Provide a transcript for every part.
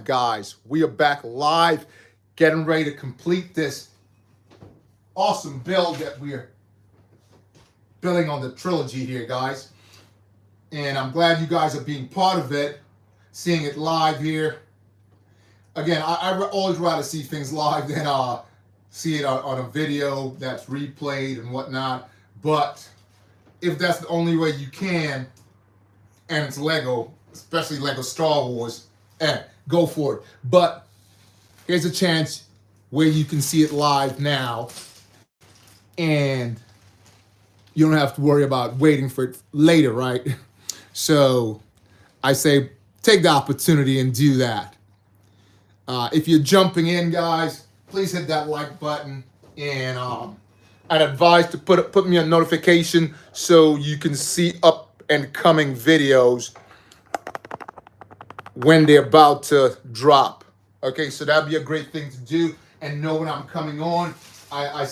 guys. We are back live, getting ready to complete this awesome build that we're building on the trilogy here, guys. And I'm glad you guys are being part of it, seeing it live here. Again, I always rather see things live than see it on a video that's replayed and whatnot. But if that's the only way you can, and it's Lego, especially Lego Star Wars, go for it. But here's a chance where you can see it live now, and you don't have to worry about waiting for it later, right? So I say take the opportunity and do that. If you're jumping in, guys, please hit that like button, and I'd advise to put me a notification so you can see up and coming videos when they're about to drop. Okay, so that'd be a great thing to do, and know when I'm coming on. I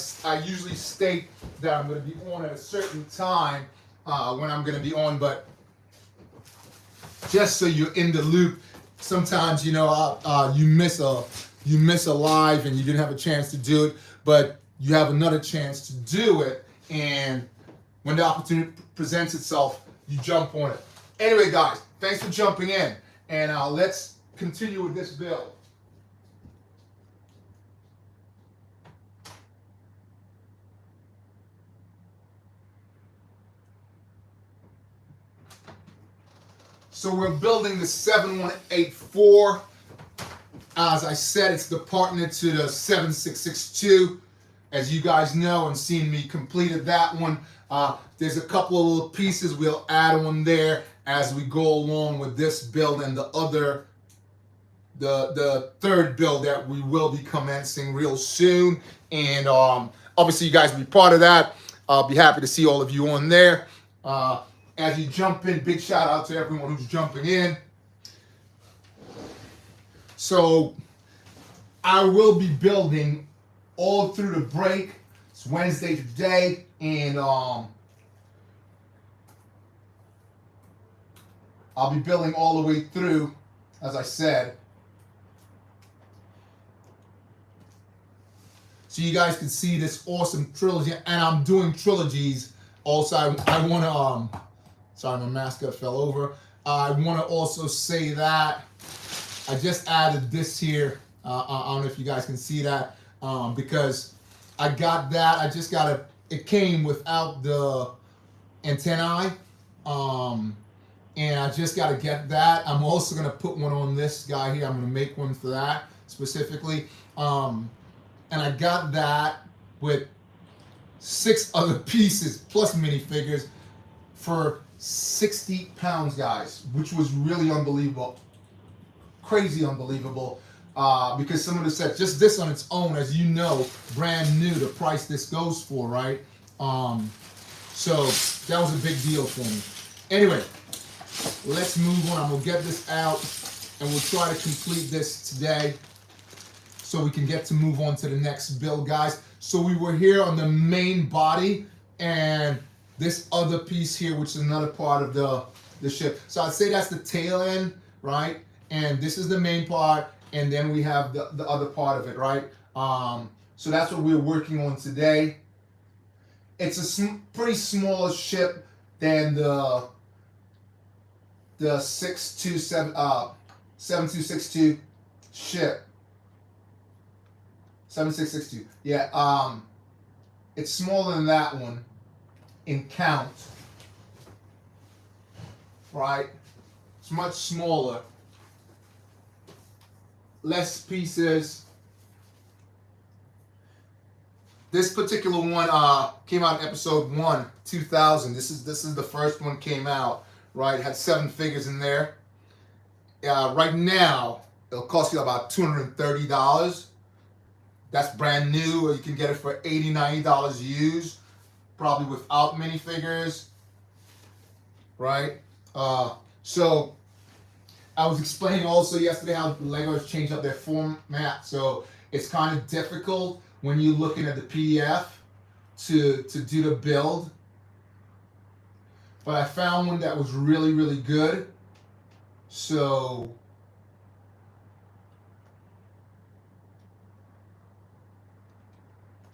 usually state that I'm going to be on at a certain time when I'm going to be on, but just so you're in the loop. Sometimes, you know, you miss a live and you didn't have a chance to do it, but you have another chance to do it, and when the opportunity presents itself, you jump on it. Anyway, guys, thanks for jumping in, and let's continue with this build. So we're building the 7184. As I said, it's the partner to the 7662. As you guys know and seen me completed that one. There's a couple of little pieces we'll add on there as we go along with this build and the third build that we will be commencing real soon. And obviously you guys will be part of that. I'll be happy to see all of you on there. As you jump in, big shout out to everyone who's jumping in. So I will be building all through the break. It's Wednesday today, and I'll be building all the way through, as I said. So you guys can see this awesome trilogy, and I'm doing trilogies also. I want to, sorry, my mascot fell over. I want to also say that I just added this here. I don't know if you guys can see that, because I got that. I just got it. It came without the antennae, and I just got to get that. I'm also going to put one on this guy here. I'm going to make one for that specifically, and I got that with 6 other pieces plus minifigures for 60 pounds, guys, which was really unbelievable. Crazy unbelievable, because some of the sets, just this on its own, as you know, brand new, the price this goes for, right? So that was a big deal for me. Anyway, let's move on. I'm gonna get this out, and we'll try to complete this today so we can get to move on to the next build, guys. So we were here on the main body, and this other piece here, which is another part of the ship. So I'd say that's the tail end, right? And this is the main part, and then we have the other part of it, right? So that's what we're working on today. It's a pretty smaller ship than the 7262 ship. 7662. Yeah. It's smaller than that one in count, right? It's much smaller. Less pieces. This particular one came out in episode 1, 2000. This is the first one came out, right? It had 7 figures in there. Right now, it'll cost you about $230. That's brand new, or you can get it for $80, $90 used, probably without minifigures, right? So I was explaining also yesterday how Lego has changed up their format, so it's kind of difficult when you're looking at the PDF to do the build. But I found one that was really, really good. So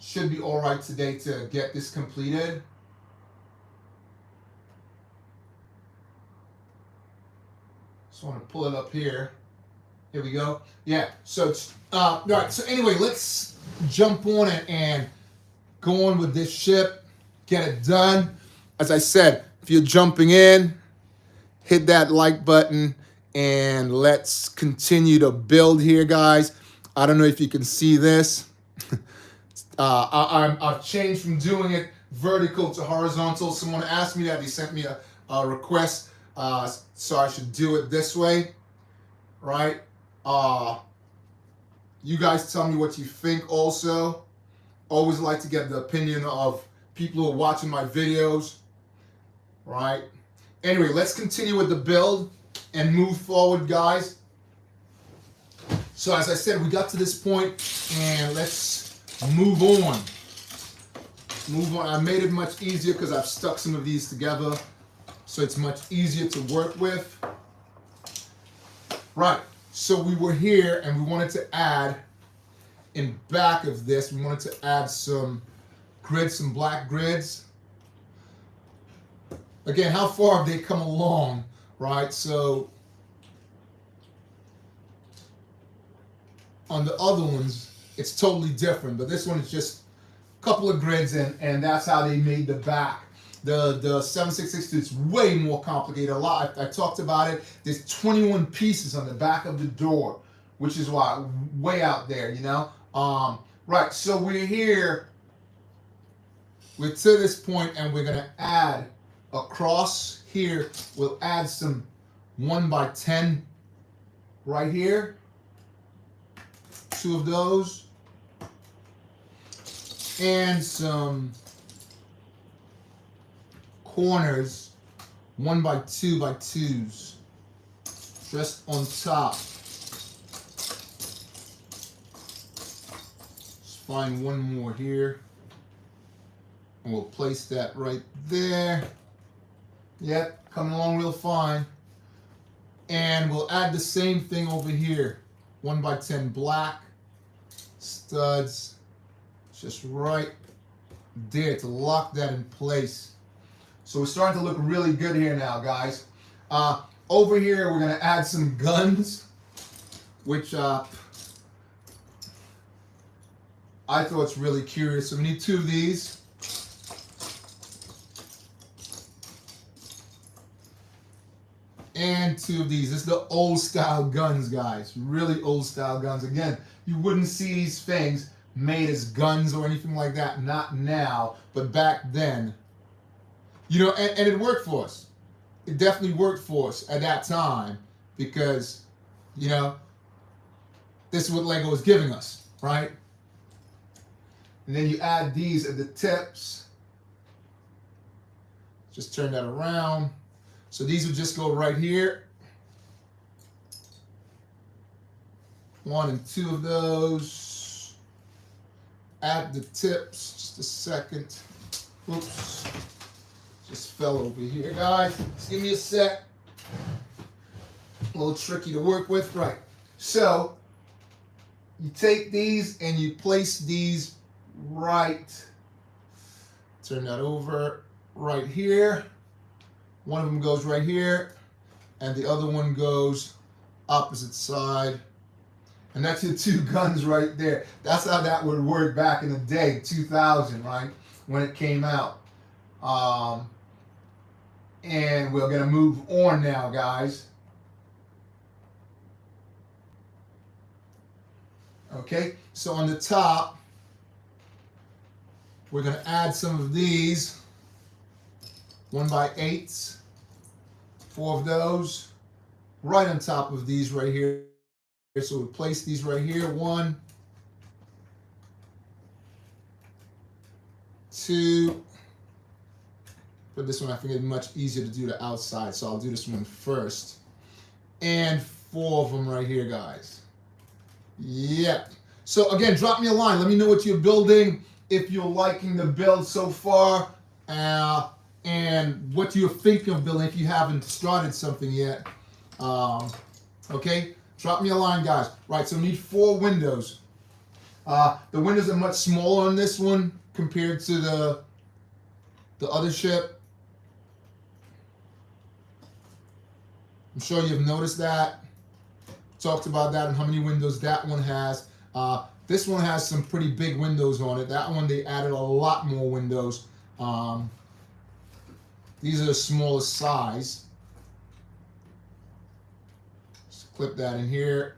should be all right today to get this completed. Just want to pull it up here. Here we go. Yeah, so it's, all right, so anyway, let's jump on it and go on with this ship, get it done. As I said, if you're jumping in, hit that like button, and let's continue to build here, guys. I don't know if you can see this. I've changed from doing it vertical to horizontal. Someone asked me that. They sent me a request, so I should do it this way, right? You guys tell me what you think also. Always like to get the opinion of people who are watching my videos, right? Anyway, let's continue with the build and move forward, guys. So as I said, we got to this point, and let's move on. Move on. I made it much easier because I've stuck some of these together, so it's much easier to work with. Right. So we were here, and we wanted to add, in back of this, we wanted to add some grids, some black grids. Again, how far have they come along, right? So on the other ones, it's totally different, but this one is just a couple of grids, and that's how they made the back. The 7662 is way more complicated. A lot. I talked about it. There's 21 pieces on the back of the door, which is why way out there, you know. Right. So we're here. We're to this point, and we're gonna add across here. We'll add some 1x10 right here. 2 of those, and some corners 1x2x2s just on top. Let's find one more here, and we'll place that right there. Yep, coming along real fine. And we'll add the same thing over here. 1x10 black studs, just right there to lock that in place. So we're starting to look really good here now, guys. Over here, we're going to add some guns, which I thought it's really curious. So we need 2 of these. And 2 of these. This is the old style guns, guys. Really old style guns. Again, you wouldn't see these things made as guns or anything like that. Not now, but back then. You know, and it worked for us. It definitely worked for us at that time because, you know, this is what Lego was giving us, right? And then you add these at the tips. Just turn that around. So these would just go right here. 1 and 2 of those. Add the tips. Just a second. Oops. Just fell over here, guys. Just give me a sec. A little tricky to work with. Right. So you take these and you place these right. Turn that over right here. One of them goes right here, and the other one goes opposite side. And that's your 2 guns right there. That's how that would work back in the day, 2000, right? When it came out. And we're going to move on now, guys. Okay, so on the top, we're going to add some of these. 1x8s, 4 of those, right on top of these right here. So we'll place these right here. 1, 2. But this one I think is much easier to do the outside, so I'll do this one first. And 4 of them right here, guys. Yep. So again, drop me a line. Let me know what you're building, if you're liking the build so far. And what you're thinking of building if you haven't started something yet. Okay? Drop me a line, guys. Right, so we need 4 windows. The windows are much smaller on this one compared to the other ship. I'm sure you've noticed that. Talked about that and how many windows that one has. This one has some pretty big windows on it. That one, they added a lot more windows. These are the smallest size. Just clip that in here.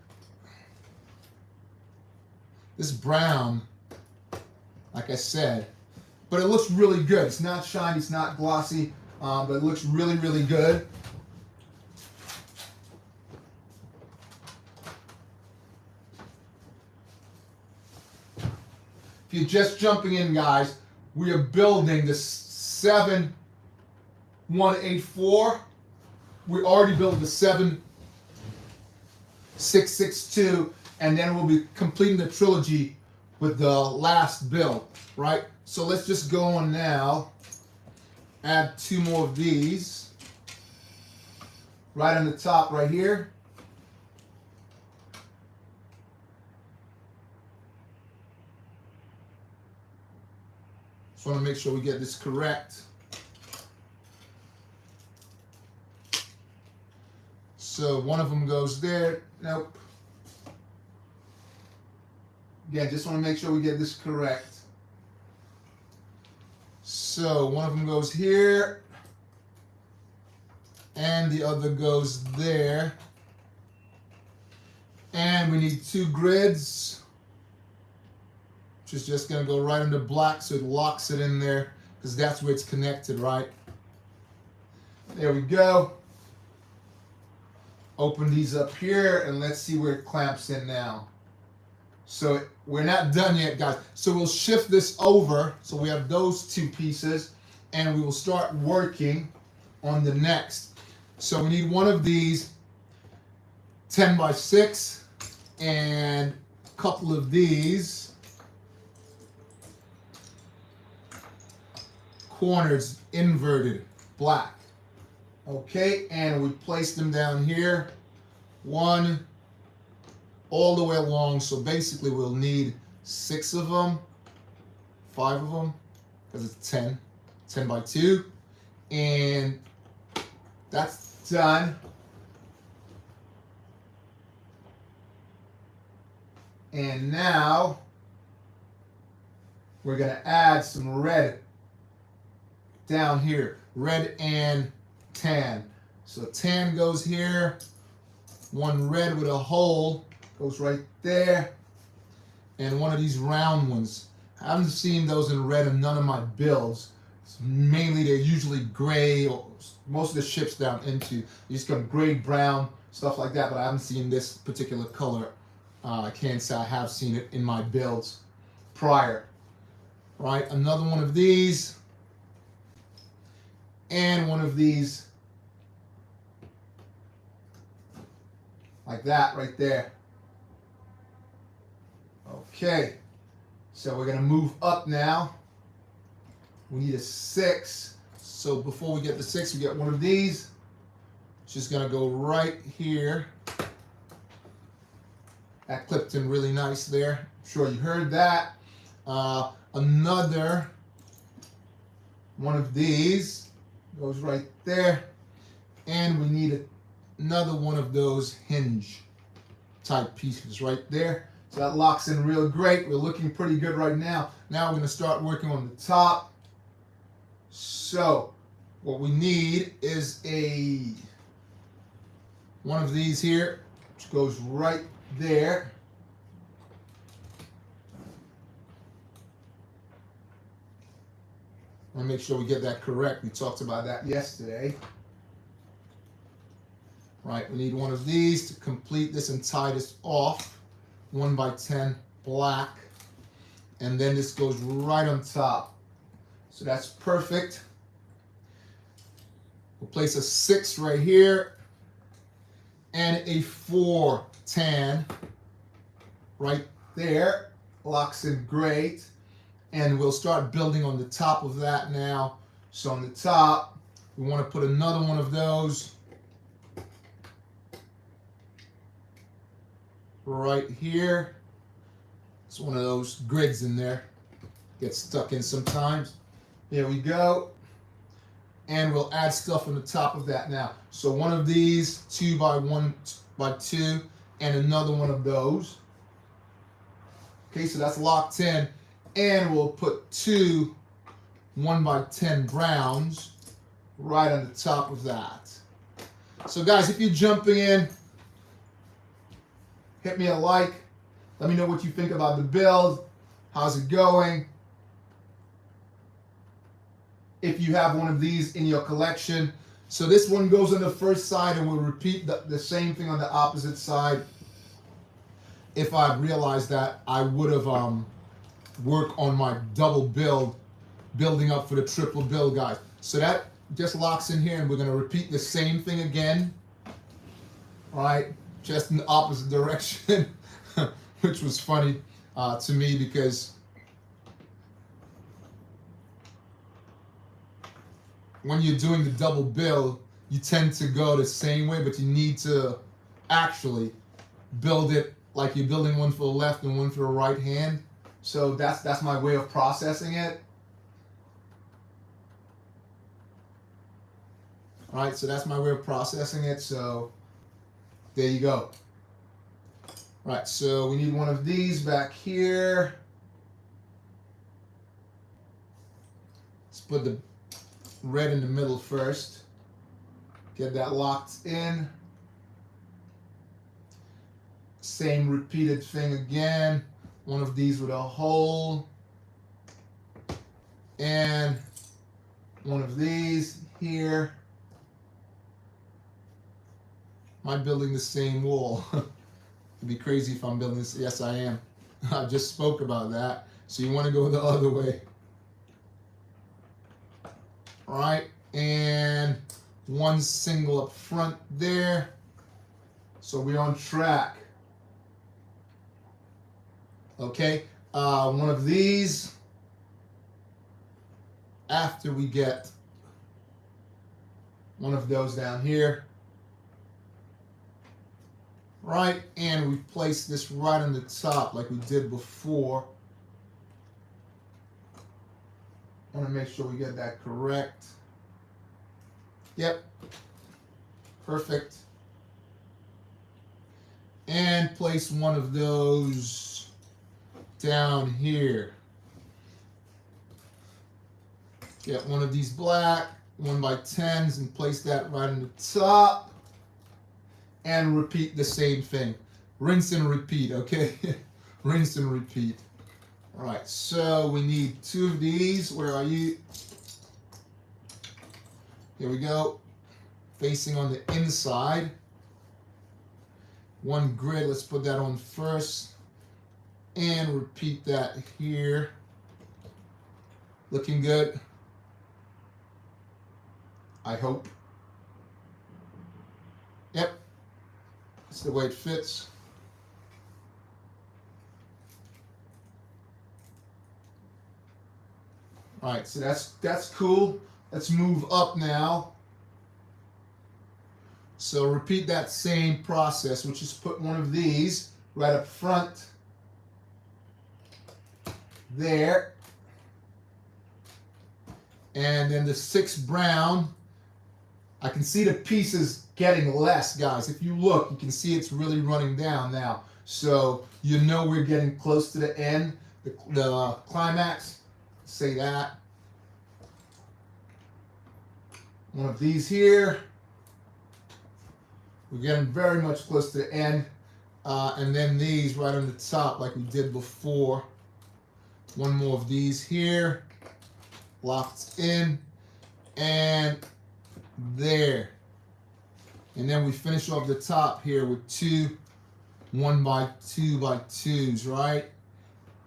This brown, like I said, but it looks really good. It's not shiny, it's not glossy, but it looks really, really good. If you're just jumping in, guys, we are building the 7184. We already built the 7662, and then we'll be completing the trilogy with the last build, right? So let's just go on now, add 2 more of these, right on the top right here. Just want to make sure we get this correct. So one of them goes there. Nope. Again, just want to make sure we get this correct. So one of them goes here, and the other goes there. And we need 2 grids, which is just going to go right into black, so it locks it in there, because that's where it's connected, right? There we go. Open these up here, and let's see where it clamps in now. So we're not done yet, guys. So we'll shift this over, so we have those 2 pieces, and we will start working on the next. So we need one of these 10x6 and a couple of these corners inverted black. Okay, and we place them down here, 1 all the way along. So basically we'll need 6 of them, 5 of them, because it's 10 by 2, and that's done. And now we're going to add some red down here, red and tan. So tan goes here, 1 red with a hole goes right there, and one of these round ones. I haven't seen those in red in none of my builds. It's mainly they're usually gray, or most of the ships down into you just got gray, brown, stuff like that, but I haven't seen this particular color. I can't say I have seen it in my builds prior. Right, another one of these, and one of these, like that right there. Okay, so we're going to move up now. We need a 6. So before we get the 6, we get one of these. It's just going to go right here. That clipped in really nice there. I'm sure you heard that. Another one of these goes right there. And we need another one of those hinge type pieces right there. So that locks in real great. We're looking pretty good right now. Now we're going to start working on the top. So what we need is one of these here, which goes right there. I want to make sure we get that correct. We talked about that yesterday. Right, we need one of these to complete this and tie this off. 1x10 black. And then this goes right on top. So that's perfect. We'll place a 6 right here. And a 4 tan right there. Locks in great. And we'll start building on the top of that now. So on the top, we want to put another one of those right here. It's one of those grids in there. Gets stuck in sometimes. There we go. And we'll add stuff on the top of that now. So one of these 2 by 1 by 2 and another one of those. Okay, so that's locked in. And we'll put 2 1 by 10 browns right on the top of that. So guys, if you're jumping in, hit me a like. Let me know what you think about the build. How's it going? If you have one of these in your collection. So this one goes on the first side and we'll repeat the same thing on the opposite side. If I realized that, I would have worked on my double build, building up for the triple build, guys. So that just locks in here and we're gonna repeat the same thing again. All right, just in the opposite direction, which was funny to me because when you're doing the double build, you tend to go the same way, but you need to actually build it like you're building one for the left and one for the right hand. So that's my way of processing it. All right, so that's my way of processing it. So there you go. All right, so we need one of these back here. Let's put the red in the middle first. Get that locked in. Same repeated thing again. One of these with a hole. And one of these here. Am I building the same wall? It'd be crazy if I'm building this. Yes, I am. I just spoke about that. So you want to go the other way. All right, and one single up front there. So we're on track. Okay, one of these after we get one of those down here. Right, and we place this right on the top like we did before. I want to make sure we get that correct. Yep. Perfect. And place one of those down here. Get one of these black 1 by 10s and place that right on the top. And repeat the same thing. Rinse and repeat, okay? Rinse and repeat. All right, so we need 2 of these. Where are you? Here we go. Facing on the inside. One grid, let's put that on first. And repeat that here. Looking good. I hope. Yep. That's the way it fits. All right, so that's cool. Let's move up now. So repeat that same process, which is put one of these right up front there. And then the 6 brown, I can see the pieces getting less, guys. If you look, you can see it's really running down now. So you know we're getting close to the end, the climax. Say that. One of these here. We're getting very much close to the end. And then these right on the top like we did before. One more of these here. Locked in. And there. And then we finish off the top here with 2 1 by 2 by 2s, right?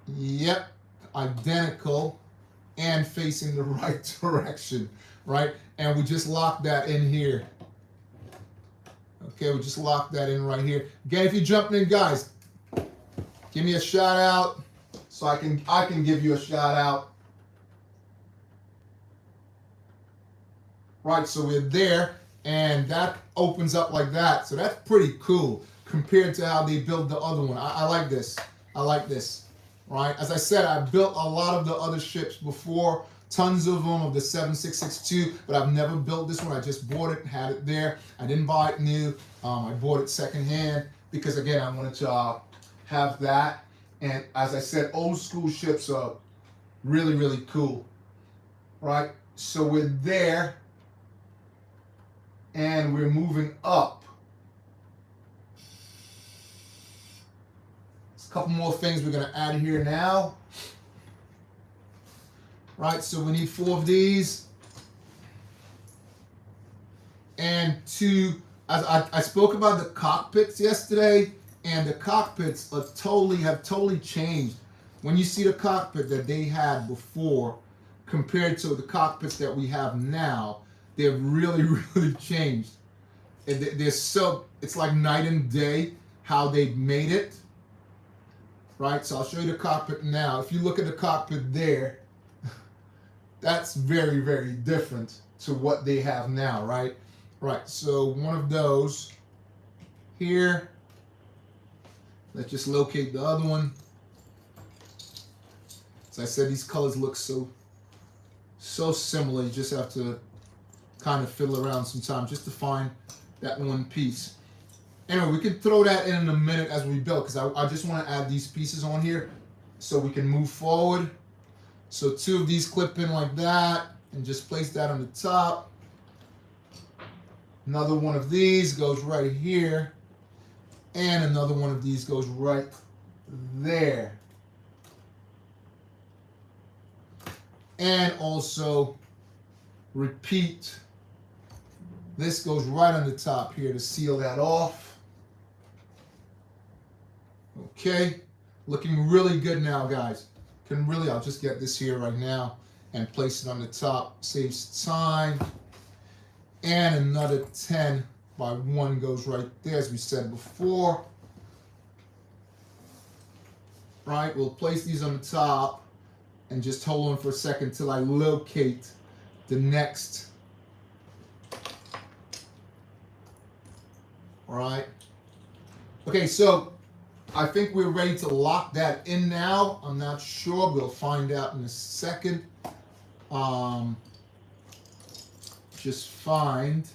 Yep. Identical. And facing the right direction, right? And we just lock that in here. Okay, we just lock that in right here. Again, if you're jumping in, guys, give me a shout out so I can give you a shout out. Right, so we're there, and that opens up like that. So that's pretty cool compared to how they built the other one. I like this. I like this. right? As I said, I built a lot of the other ships before, tons of them of the 7662, but I've never built this one. I just bought it, had it there. I didn't buy it new. I bought it secondhand because, again, I wanted to have that. And as I said, old school ships are really, really cool, right? So we're there, and we're moving up. There's a couple more things we're going to add here now. Right, so we need 4 of these. And as I spoke about the cockpits yesterday, and the cockpits are have totally changed. When you see the cockpit that they had before compared to the cockpits that we have now, they've really, really changed. It's like night and day how they made it. Right, so I'll show you the cockpit now. If you look at the cockpit there, that's very, very different to what they have now, right? Right, so one of those here. Let's just locate the other one. As I said, these colors look so similar. You just have to kind of fiddle around sometimes just to find that one piece. Anyway, we can throw that in a minute as we build, because I just want to add these pieces on here so we can move forward. So 2 of these clip in like that, and just place that on the top. Another one of these goes right here, and another one of these goes right there. And also repeat. This goes right on the top here to seal that off. Okay, looking really good now, guys. I'll just get this here right now and place it on the top. Saves time. And another 10 by 1 goes right there, as we said before. Right, we'll place these on the top and just hold on for a second till I locate the next. All right. Okay, so I think we're ready to lock that in now. I'm not sure. We'll find out in a second. Just find.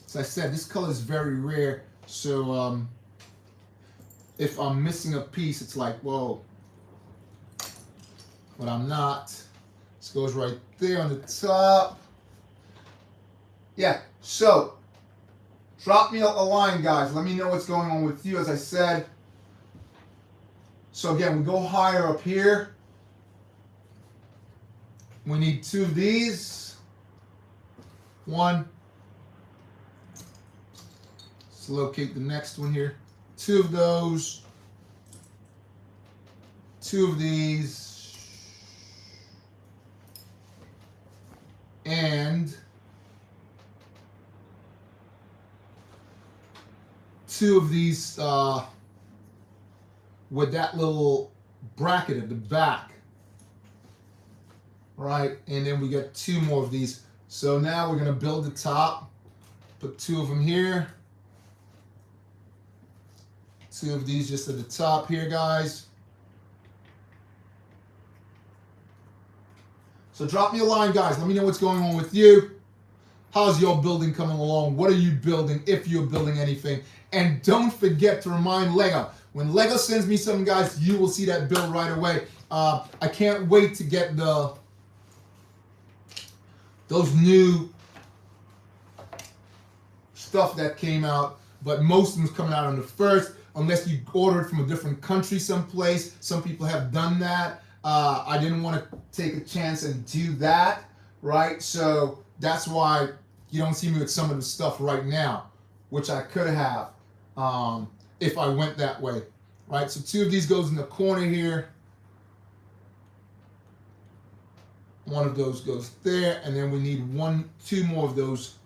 As I said, this color is very rare. So if I'm missing a piece, it's like, whoa. But I'm not. This goes right there on the top. Yeah, so drop me a line, guys. Let me know what's going on with you, as I said. So again, we go higher up here. We need 2 of these. 1. Let's locate the next one here. 2 of those. 2 of these. And 2 of these with that little bracket at the back. Right, and then we get 2 more of these. So now we're going to build the top. Put 2 of them here. 2 of these just at the top here, guys. So drop me a line, guys. Let me know what's going on with you. How's your building coming along? What are you building, if you're building anything? And don't forget to remind Lego. When Lego sends me something, guys, you will see that build right away. I can't wait to get those new stuff that came out, but most of them's coming out on the 1st, unless you ordered from a different country someplace. Some people have done that. I didn't want to take a chance and do that, right? So that's why you don't see me with some of the stuff right now, which I could have if I went that way, right? So 2 of these goes in the corner here. 1 of those goes there, and then we need 2 more of those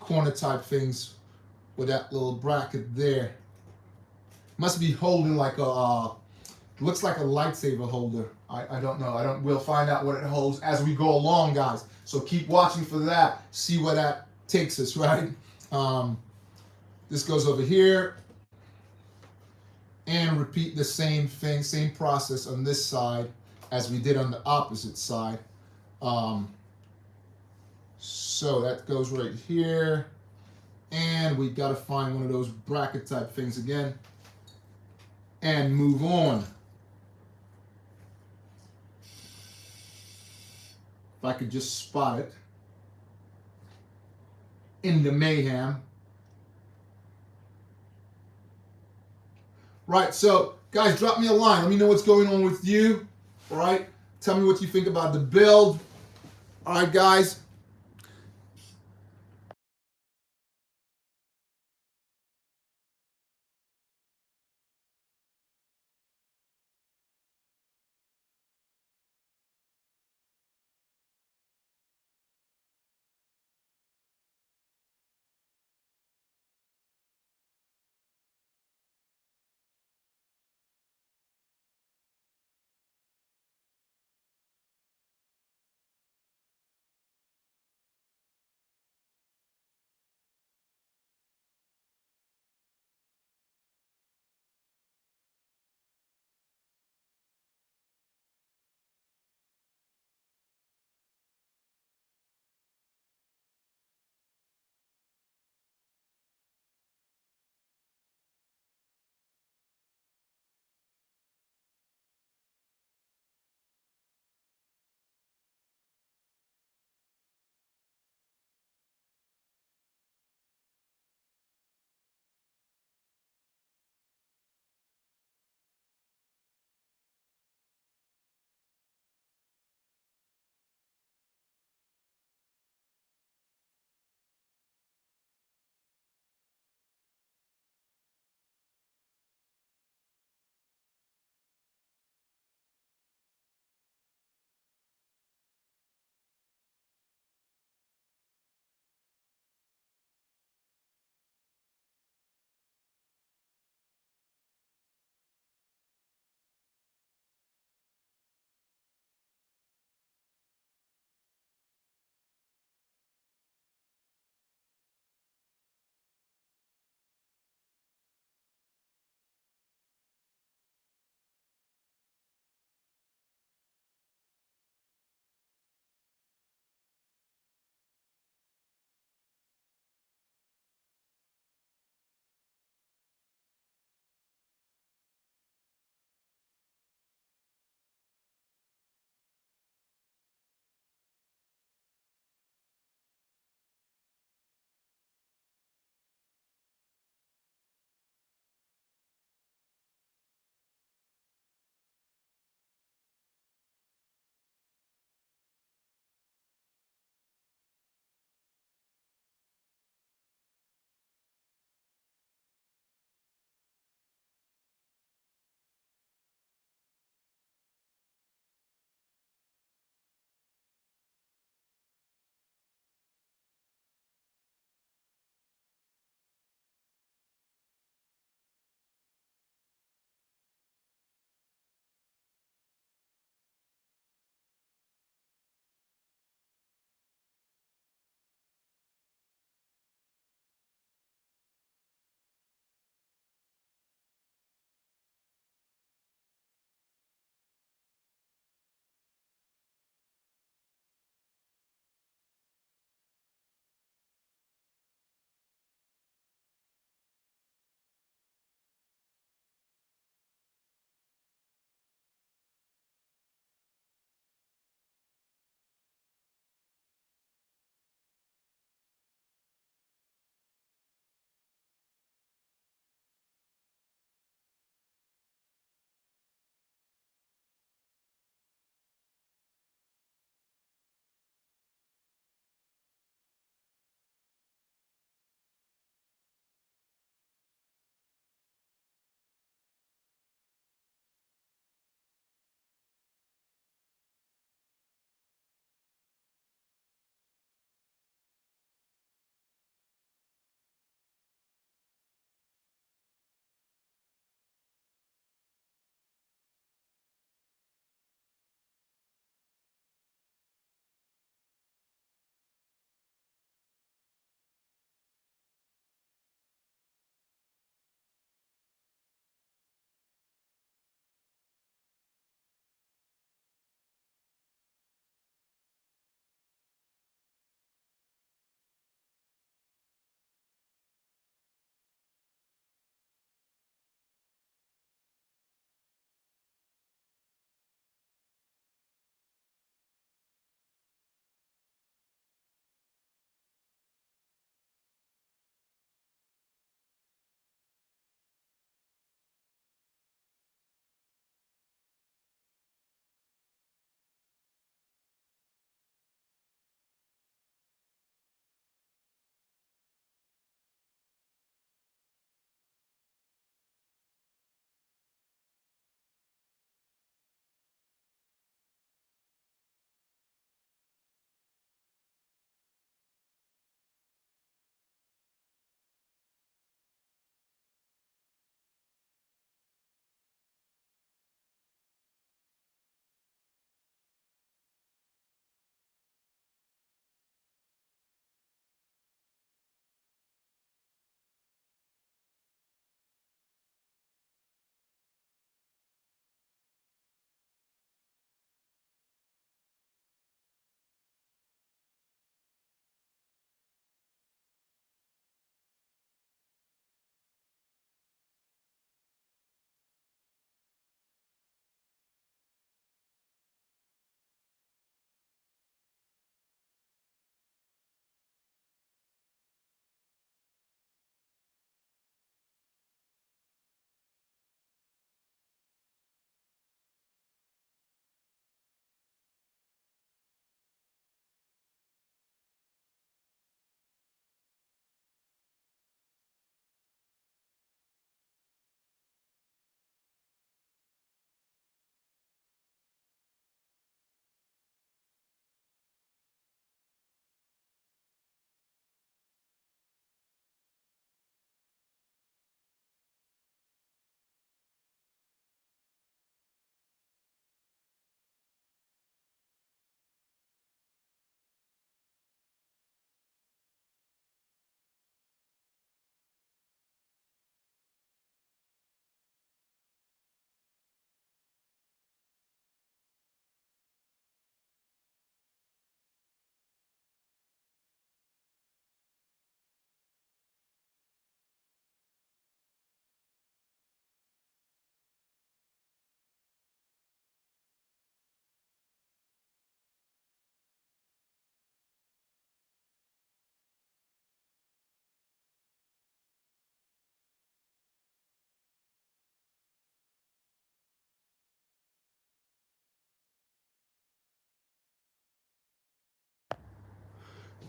corner type things with that little bracket there. Must be holding like a, looks like a lightsaber holder. I don't know. We'll find out what it holds as we go along, guys. So keep watching for that. See where that takes us, right? This goes over here. and repeat the same thing, same process on this side as we did on the opposite side. So that goes right here, and we got to find one of those bracket type things again and move on. If I could just spot it in the mayhem. Right, so guys, drop me a line. Let me know what's going on with you. All right, tell me what you think about the build. All right, guys.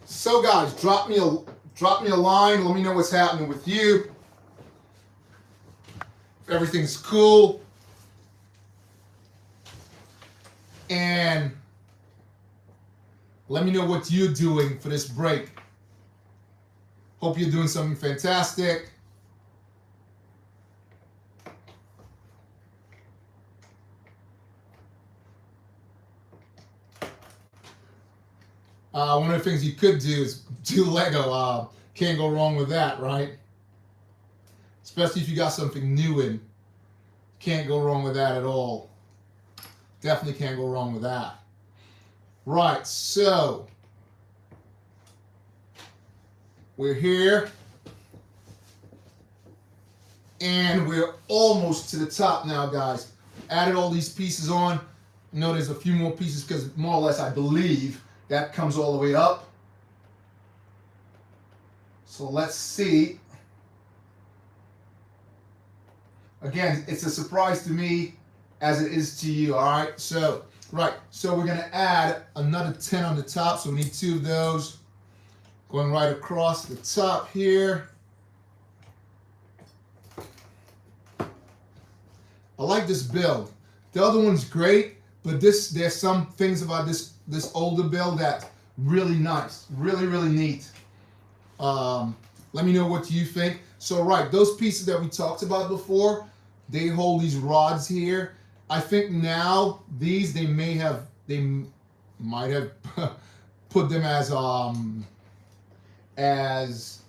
So guys, drop me a line. Let me know what's happening with you. If everything's cool. And let me know what you're doing for this break. Hope you're doing something fantastic. One of the things you could do is do Lego. Can't go wrong with that, right? Especially if you got something new in. Can't go wrong with that at all. Definitely can't go wrong with that. Right, so we're here. And we're almost to the top now, guys. Added all these pieces on. You know there's a few more pieces because more or less I believe that comes all the way up. So let's see. Again, it's a surprise to me as it is to you, all right? So, right, so we're gonna add another 10 on the top, so we need 2 of those. Going right across the top here. I like this build. The other one's great, but there's some things about this older build that's really nice, really neat. Let me know what you think. So right, those pieces that we talked about before, they hold these rods here. I think now these they might have put them as let's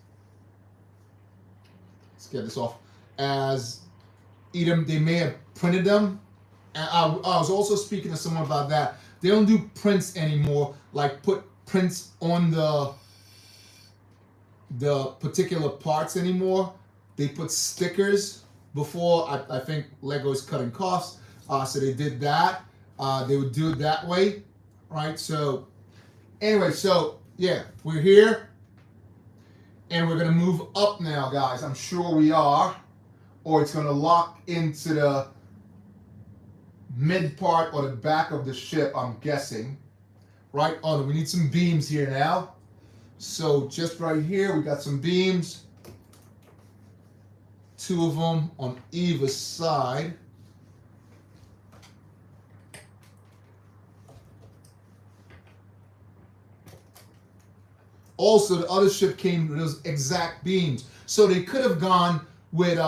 get this off, as either they may have printed them. And I was also speaking to someone about that. They don't do prints anymore, like put prints on the particular parts anymore. They put stickers. Before, I think Lego is cutting costs, so they did that. They would do it that way, right? So anyway, so yeah, we're here. And we're gonna move up now, guys. I'm sure we are. Or it's gonna lock into the mid part or the back of the ship, I'm guessing. Right? Oh, we need some beams here now. So just right here, we got some beams. 2 of them on either side. Also, the other ship came with those exact beams. So they could have gone with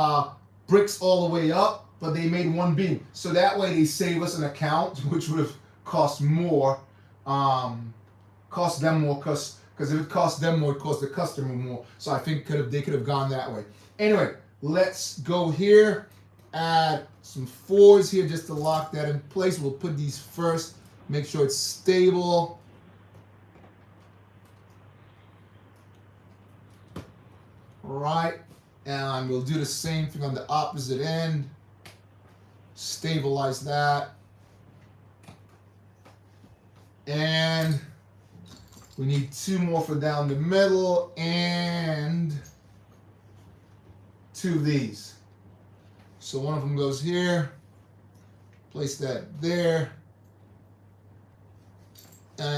bricks all the way up, but they made 1 beam. So that way they save us an account, which would have cost more. Cost them more, because if it cost them more, it cost the customer more. So I think they could have gone that way. Anyway, let's go here. Add some 4s here just to lock that in place. We'll put these first. Make sure it's stable. Right, and we'll do the same thing on the opposite end. Stabilize that. And we need 2 more for down the middle and 2 of these. So one of them goes here. Place that there. 4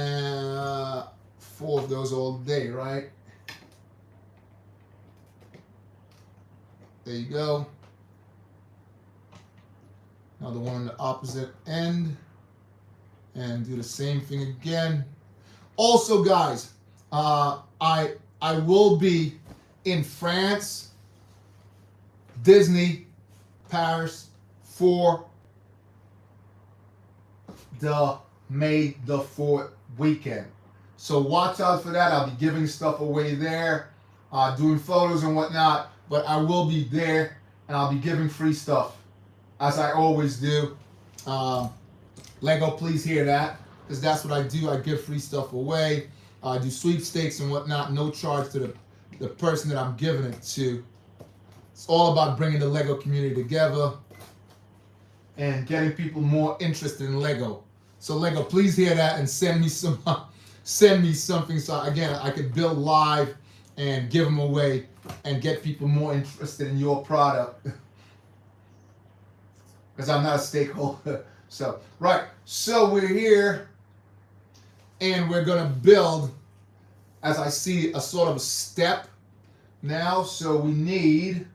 of those all day, right? There you go. Another one on the opposite end. And do the same thing again. Also, guys, I will be in France, Disney, Paris for the May the 4th weekend. So watch out for that. I'll be giving stuff away there, doing photos and whatnot. But I will be there, and I'll be giving free stuff, as I always do. Lego, please hear that, because that's what I do. I give free stuff away. I do sweepstakes and whatnot, no charge to the person that I'm giving it to. It's all about bringing the Lego community together and getting people more interested in Lego. So Lego, please hear that and send me something so again I could build live and give them away and get people more interested in your product. Because I'm not a stakeholder. So, right. So we're here and we're going to build as I see a sort of a step now. So we need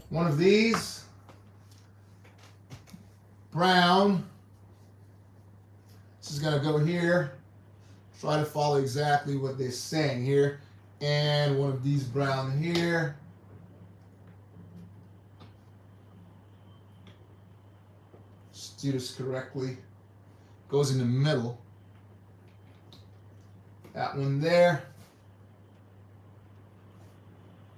one of these, brown. This is going to go here. Try to follow exactly what they're saying here. And one of these brown here. Let's do this correctly. Goes in the middle. That one there.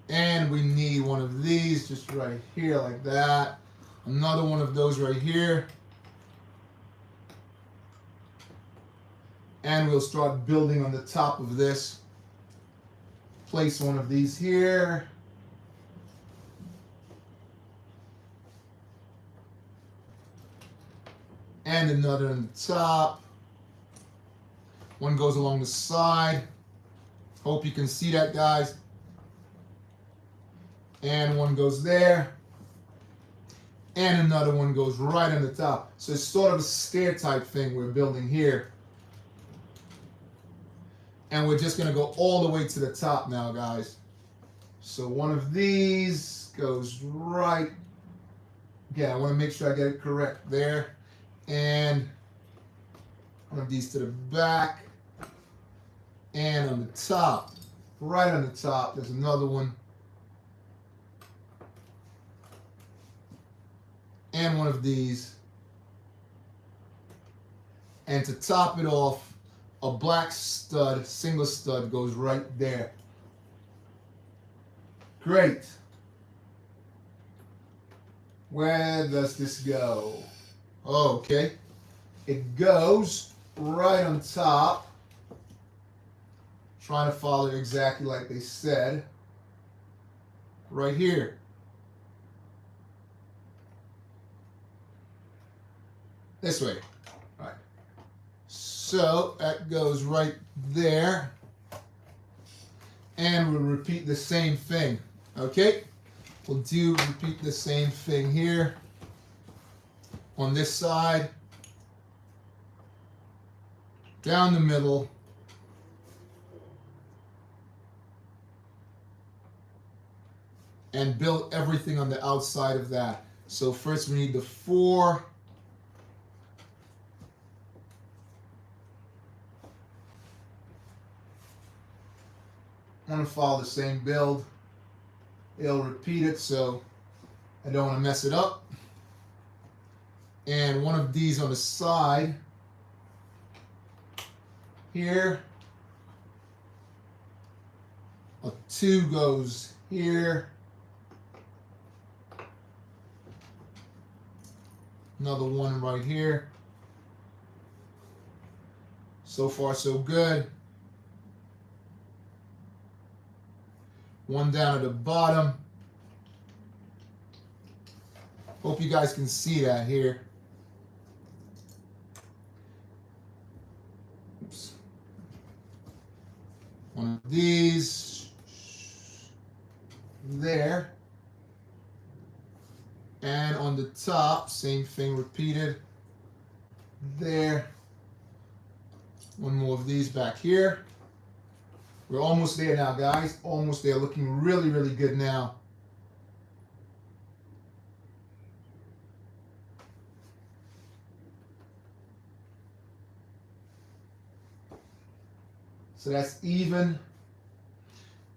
And we need one of these just right here like that. Another one of those right here. And we'll start building on the top of this. Place one of these here. And another on the top. One goes along the side. Hope you can see that, guys. And one goes there. And another one goes right on the top. So it's sort of a stair type thing we're building here. And we're just going to go all the way to the top now, guys. So one of these goes right. Again, I want to make sure I get it correct there. And one of these to the back. And on the top, right on the top, there's another one. And one of these. And to top it off, a black stud, single stud goes right there. Great. Where does this go? Okay. It goes right on top. Trying to follow exactly like they said. Right here. This way. All right. So that goes right there. And we'll repeat the same thing. Okay? We'll repeat the same thing here. On this side. Down the middle. And build everything on the outside of that. So first we need the 4. I want to follow the same build. It'll repeat it, so I don't want to mess it up. And one of these on the side here. A 2 goes here. Another one right here. So far, so good. One down at the bottom. Hope you guys can see that here. Oops. One of these. There. And on the top, same thing repeated. There. One more of these back here. We're almost there now, guys. Almost there. Looking really, really good now. So that's even.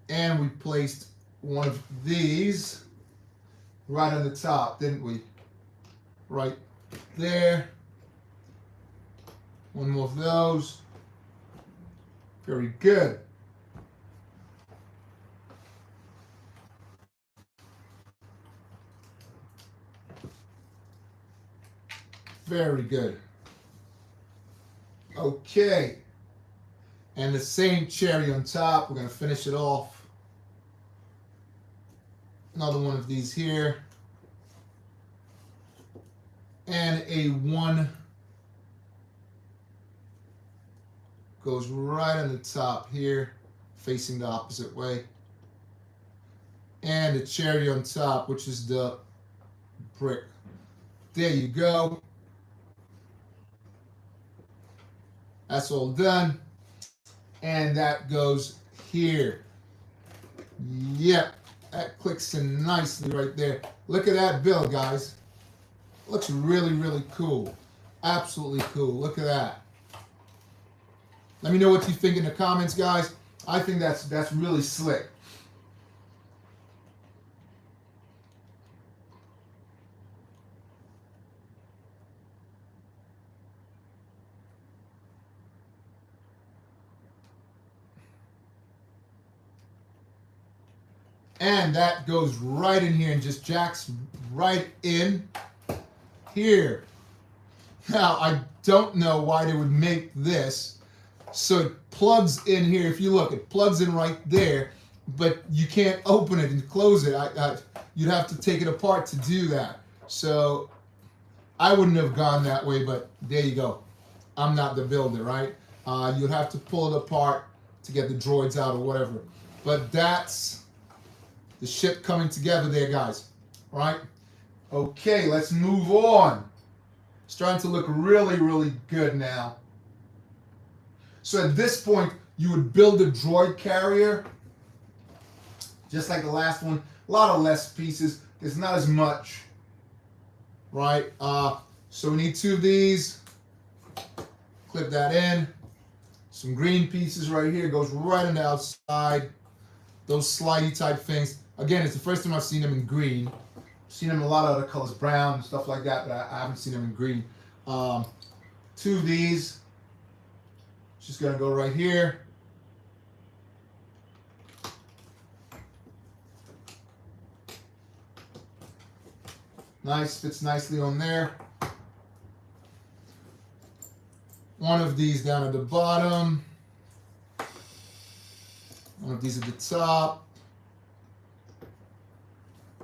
And we placed one of these right on the top, didn't we? Right there. One more of those. Very good. Very good. Okay. And the same cherry on top. We're going to finish it off. Another one of these here. And a 1 goes right on the top here, facing the opposite way. And the cherry on top, which is the brick. There you go. That's all done. and that goes here. Yep, that clicks in nicely right there. Look at that build, guys. Looks really, really cool. Absolutely cool. Look at that. Let me know what you think in the comments, guys. I think that's really slick. And that goes right in here and just jacks right in here. Now, I don't know why they would make this. So it plugs in here. If you look, it plugs in right there, but you can't open it and close it. You'd have to take it apart to do that. So I wouldn't have gone that way, but there you go. I'm not the builder, right? You'd have to pull it apart to get the droids out or whatever. But that's the ship coming together there, guys. All right? Okay, let's move on. It's starting to look really, really good now. So at this point, you would build a droid carrier, just like the last one. A lot of less pieces. There's not as much, right? So we need 2 of these. Clip that in. Some green pieces right here. Goes right on the outside. Those slidey type things. Again, it's the first time I've seen them in green. I've seen them in a lot of other colors, brown and stuff like that, but I haven't seen them in green. 2 of these. Just gonna go right here. Nice, fits nicely on there. 1 of these down at the bottom. 1 of these at the top.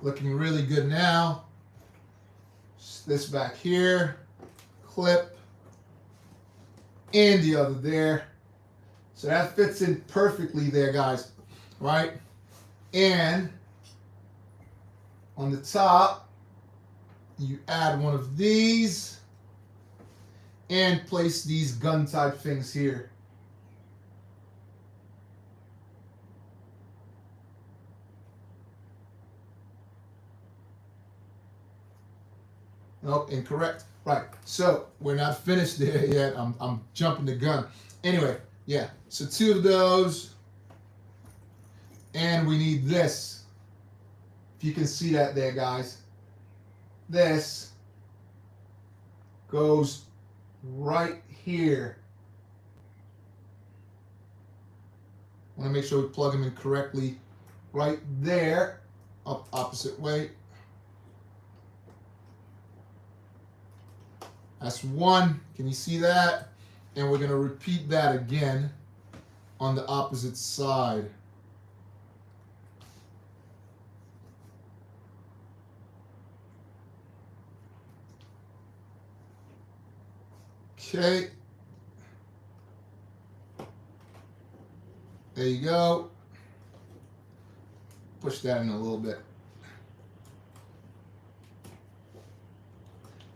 Looking really good now. Just this back here. Clip. And the other there. So that fits in perfectly there, guys. Right? And on the top, you add 1 of these and place these gun type things here. Nope, incorrect. Right, so we're not finished there yet. I'm jumping the gun. Anyway, yeah, so 2 of those. And we need this. If you can see that there, guys. This goes right here. I want to make sure we plug them in correctly. Right there, up opposite way. That's 1. Can you see that? And we're going to repeat that again on the opposite side. Okay. There you go. Push that in a little bit.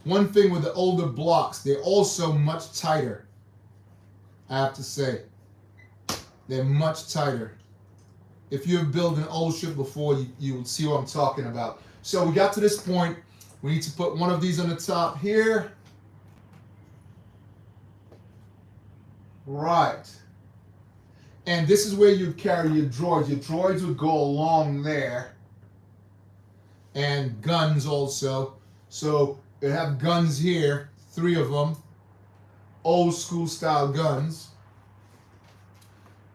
One thing with the older blocks, they're also much tighter. I have to say. They're much tighter. If you've built an old ship before, you will see what I'm talking about. So we got to this point. We need to put 1 of these on the top here. Right. And this is where you'd carry your droids. Your droids would go along there. And guns also. So they have guns here, 3 of them. Old school style guns.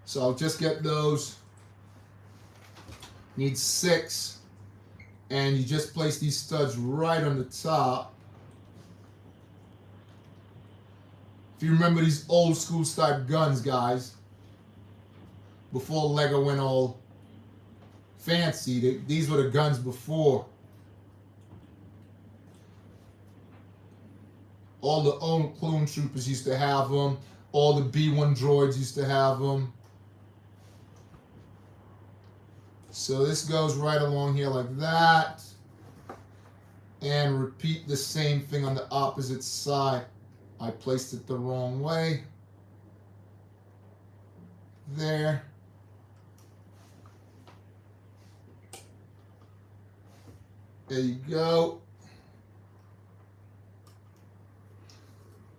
So I'll just get those. Need 6. And you just place these studs right on the top. If you remember these old school style guns, guys, before Lego went all fancy, these were the guns before. All the old clone troopers used to have them. All the B-1 droids used to have them. So this goes right along here like that. And repeat the same thing on the opposite side. I placed it the wrong way. there. There you go.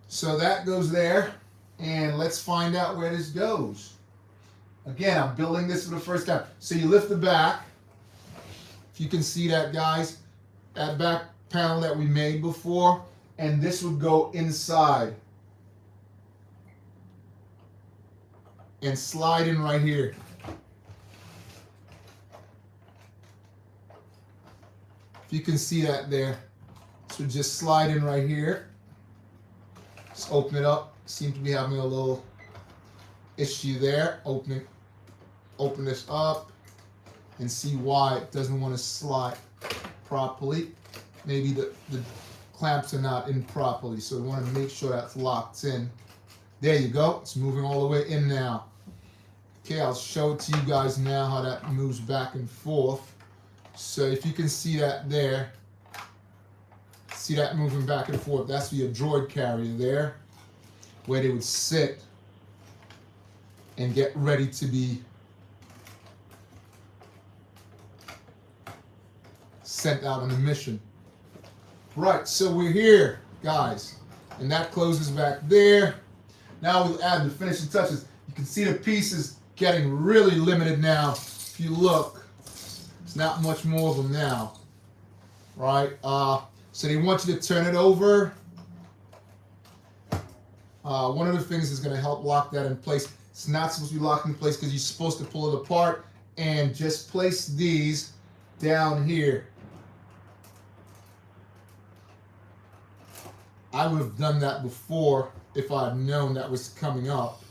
So that goes there, and let's find out where this goes. Again, I'm building this for the first time. So you lift the back. If you can see that, guys, that back panel that we made before, and this would go inside and slide in right here. If you can see that there, so just slide in right here. Just open it up. Seem to be having a little issue there. Open this up and see why it doesn't want to slide properly. Maybe the clamps are not in properly, so we want to make sure that's locked in. There you go. It's moving all the way in now. Okay, I'll show it to you guys now how that moves back and forth. So if you can see that there, see that moving back and forth, that's your droid carrier there, where they would sit and get ready to be sent out on a mission. Right, so we're here, guys, and that closes back there. Now we'll add the finishing touches. You can see the pieces getting really limited now. If you look, it's not much more of them now, right? So they want you to turn it over. One of the things is going to help lock that in place. It's not supposed to be locked in place because you're supposed to pull it apart and just place these down here. I would have done that before if I had known that was coming up.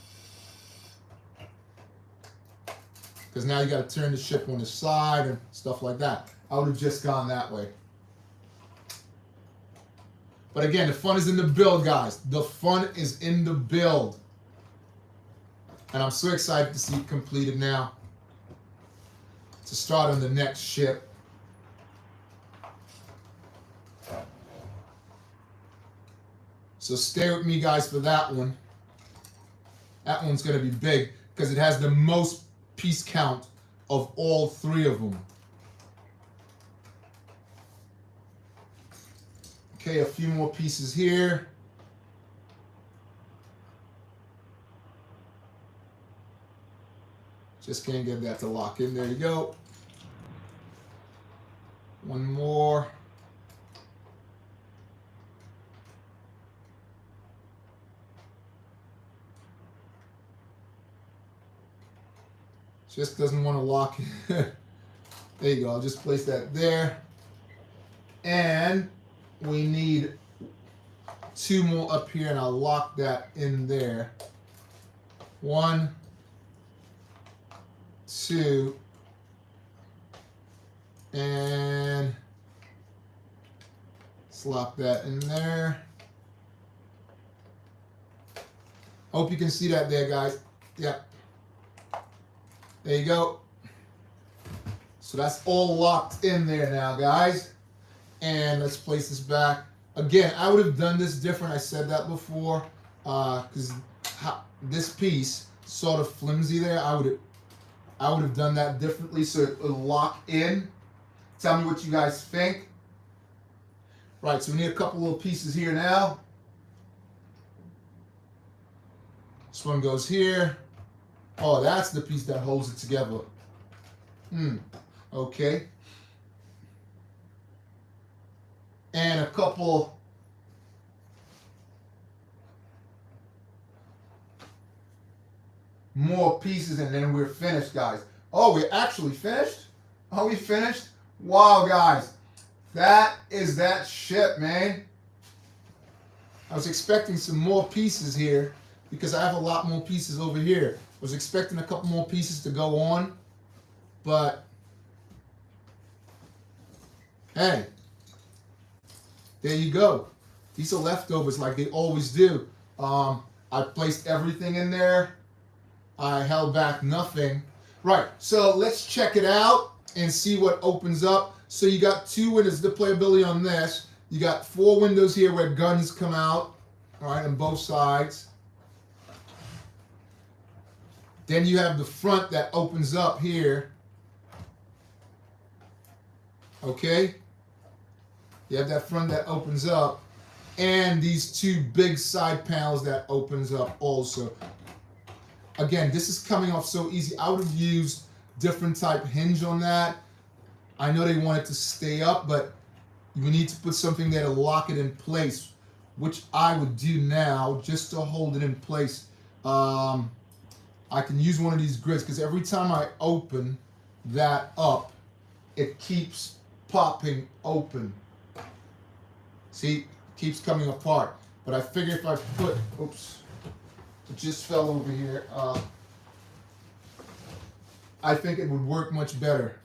Because now you got to turn the ship on the side and stuff like that. I would have just gone that way. But again, the fun is in the build, guys. The fun is in the build. And I'm so excited to see it completed now. To start on the next ship. So stay with me, guys, for that one. That one's going to be big because it has the most piece count of all three of them. Okay, a few more pieces here. Just can't get that to lock in. There you go. One more. Just doesn't want to lock. There you go. I'll just place that there. And we need two more up here, and I'll lock that in there. 1, 2, and slap that in there. Hope you can see that there, guys. Yep. There you go. So that's all locked in there now, guys. And let's place this back. Again, I would have done this different. I said that before. Because this piece sort of flimsy there. I would have done that differently so it would lock in. Tell me what you guys think. Right, so we need a couple little pieces here now. This one goes here. Oh, that's the piece that holds it together. Okay. And a couple more pieces, and then we're finished, guys. Oh, we're actually finished? Are we finished? Wow, guys. That is that ship, man. I was expecting some more pieces here because I have a lot more pieces over here. I was expecting a couple more pieces to go on, but hey, there you go. These are leftovers like they always do. I placed everything in there. I held back nothing. Right, so let's check it out and see what opens up. So you got 2 windows, the playability on this. You got 4 windows here where guns come out, all right, on both sides. Then you have the front that opens up here. Okay? You have that front that opens up. And these two big side panels that opens up also. Again, this is coming off so easy. I would have used different type hinge on that. I know they want it to stay up, but you need to put something there to lock it in place, which I would do now just to hold it in place. I can use one of these grids because every time I open that up, it keeps popping open. See, it keeps coming apart. But I figure if I put, oops, it just fell over here. I think it would work much better.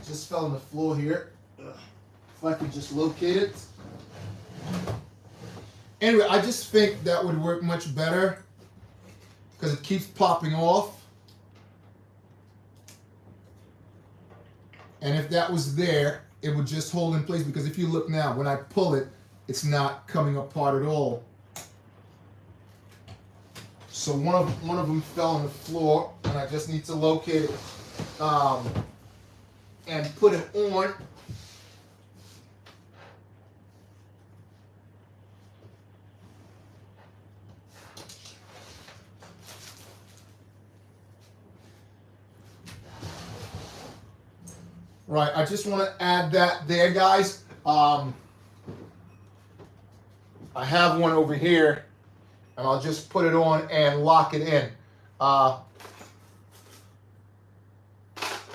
Just fell on the floor here. If I could just locate it. Anyway, I just think that would work much better because it keeps popping off. And if that was there, it would just hold in place because if you look now, when I pull it, it's not coming apart at all. So one of them fell on the floor, and I just need to locate it and put it on. Right, I just want to add that there, guys. I have one over here, and I'll just put it on and lock it in.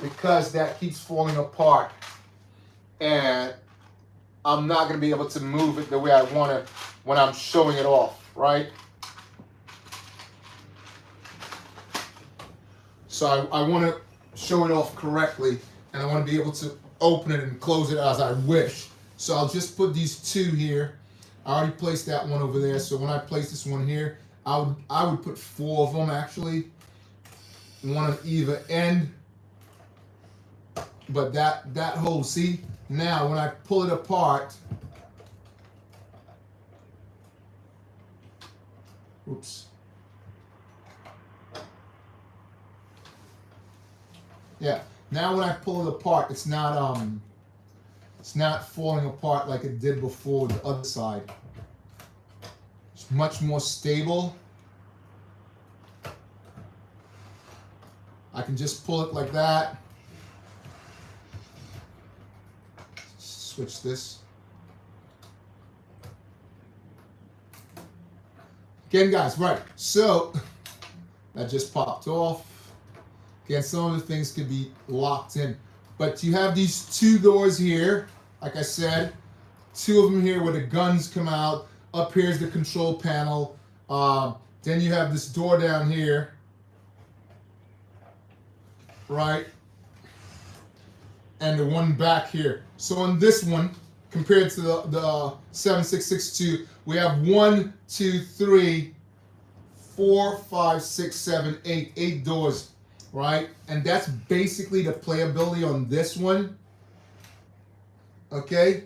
Because that keeps falling apart, and I'm not going to be able to move it the way I want it when I'm showing it off, right? So I want to show it off correctly, and I want to be able to open it and close it as I wish. So I'll just put these two here. I already placed that one over there, so when I place this one here, I would put 4 of them actually, one at either end. But that holds. See, now when I pull it apart, oops. Yeah. Now when I pull it apart, it's not falling apart like it did before with the other side. It's much more stable. I can just pull it like that. Switch this. Again, guys, right. So that just popped off. Again, some of the things could be locked in. But you have these 2 doors here, like I said. 2 of them here where the guns come out. Up here is the control panel. Then you have this door down here. Right? And the one back here. So on this one, compared to the 7662, we have 1, 2, 3, 4, 5, 6, 7, 8. 8 doors, right? And that's basically the playability on this one. Okay?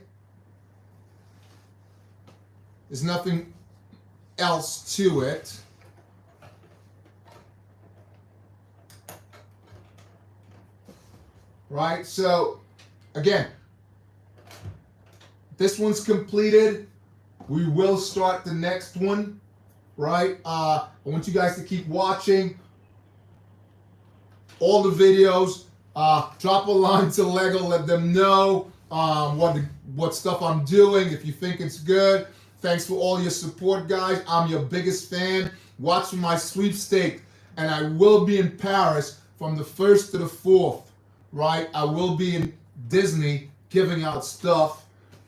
There's nothing else to it. Right? So, again, this one's completed. We will start the next one. Right? I want you guys to keep watching all the videos. Drop a line to Lego. Let them know what stuff I'm doing. If you think it's good. Thanks for all your support, guys. I'm your biggest fan. Watch my sweepstake. And I will be in Paris from the 1st to the 4th. Right? I will be in Disney giving out stuff.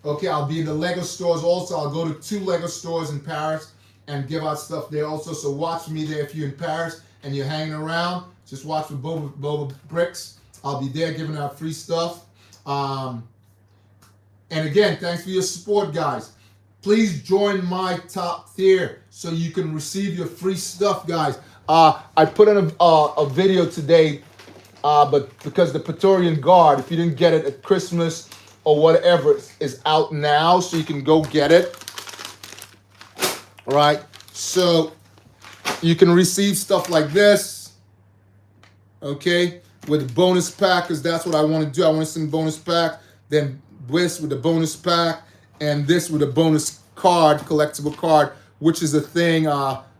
Okay, I'll be in the Lego stores also. I'll go to 2 Lego stores in Paris and give out stuff there also. So watch me there if you're in Paris and you're hanging around. Just watch for BOBAbrickz. I'll be there giving out free stuff. And again, thanks for your support, guys. Please join my top tier so you can receive your free stuff, guys. I put in a video today, but because the Praetorian Guard, if you didn't get it at Christmas or whatever is out now, so you can go get it. All right, so you can receive stuff like this, okay, with the bonus pack, because that's what I want to do. I want to send bonus pack, then this with the bonus pack, and this with a bonus card, collectible card, which is a thing.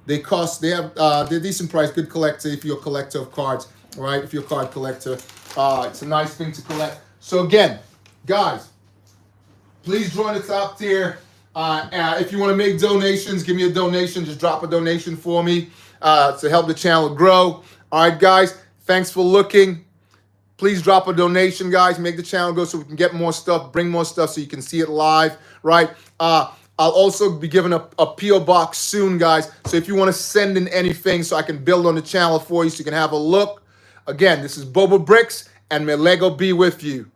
They have they're decent price, good collector if you're a collector of cards, all right? If you're a card collector, it's a nice thing to collect. So again, guys, please join the top tier. If you want to make donations, give me a donation. Just drop a donation for me to help the channel grow. All right, guys, thanks for looking. Please drop a donation, guys. Make the channel go so we can get more stuff, bring more stuff so you can see it live, right? I'll also be giving a P.O. box soon, guys. So if you want to send in anything so I can build on the channel for you so you can have a look. Again, this is BOBAbrickz, and may Lego be with you.